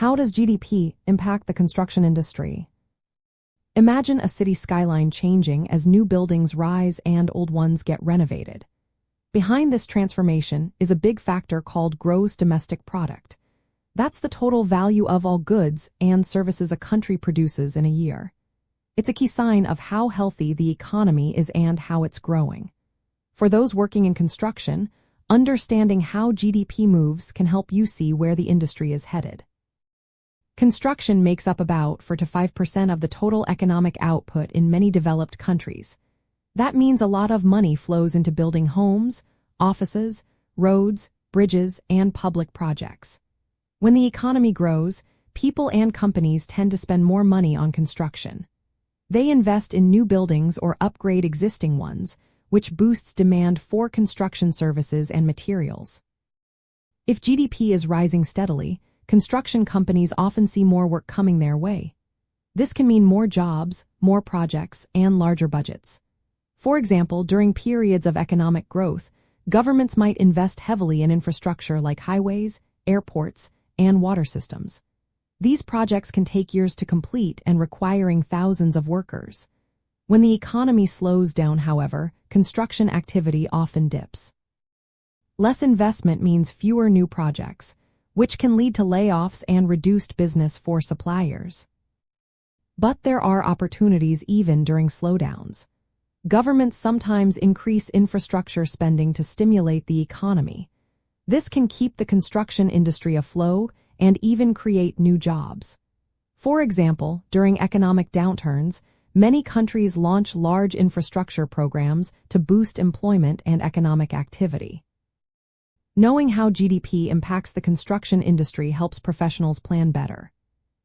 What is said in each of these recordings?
How does GDP impact the construction industry? Imagine a city skyline changing as new buildings rise and old ones get renovated. Behind this transformation is a big factor called gross domestic product. That's the total value of all goods and services a country produces in a year. It's a key sign of how healthy the economy is and how it's growing. For those working in construction, understanding how GDP moves can help you see where the industry is headed. Construction makes up about 4 to 5% of the total economic output in many developed countries. That means a lot of money flows into building homes, offices, roads, bridges, and public projects. When the economy grows, people and companies tend to spend more money on construction. They invest in new buildings or upgrade existing ones, which boosts demand for construction services and materials. If GDP is rising steadily, construction companies often see more work coming their way. This can mean more jobs, more projects, and larger budgets. For example, during periods of economic growth, governments might invest heavily in infrastructure like highways, airports, and water systems. These projects can take years to complete and requiring thousands of workers. When the economy slows down, however, construction activity often dips. Less investment means fewer new projects, which can lead to layoffs and reduced business for suppliers. But there are opportunities even during slowdowns. Governments sometimes increase infrastructure spending to stimulate the economy. This can keep the construction industry afloat and even create new jobs. For example, during economic downturns, many countries launch large infrastructure programs to boost employment and economic activity. Knowing how GDP impacts the construction industry helps professionals plan better.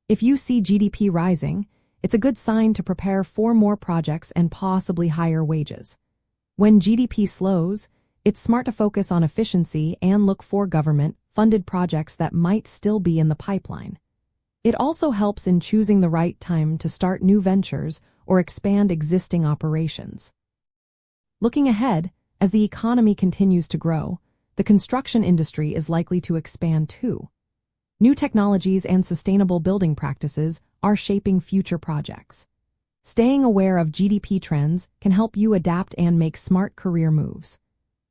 If you see GDP rising, it's a good sign to prepare for more projects and possibly higher wages. When GDP slows, it's smart to focus on efficiency and look for government-funded projects that might still be in the pipeline. It also helps in choosing the right time to start new ventures or expand existing operations. Looking ahead, as the economy continues to grow, the construction industry is likely to expand too. New technologies and sustainable building practices are shaping future projects. Staying aware of GDP trends can help you adapt and make smart career moves.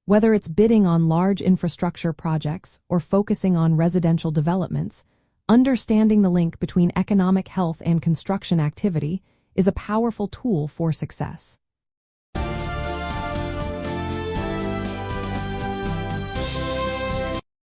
Whether it's bidding on large infrastructure projects or focusing on residential developments, understanding the link between economic health and construction activity is a powerful tool for success.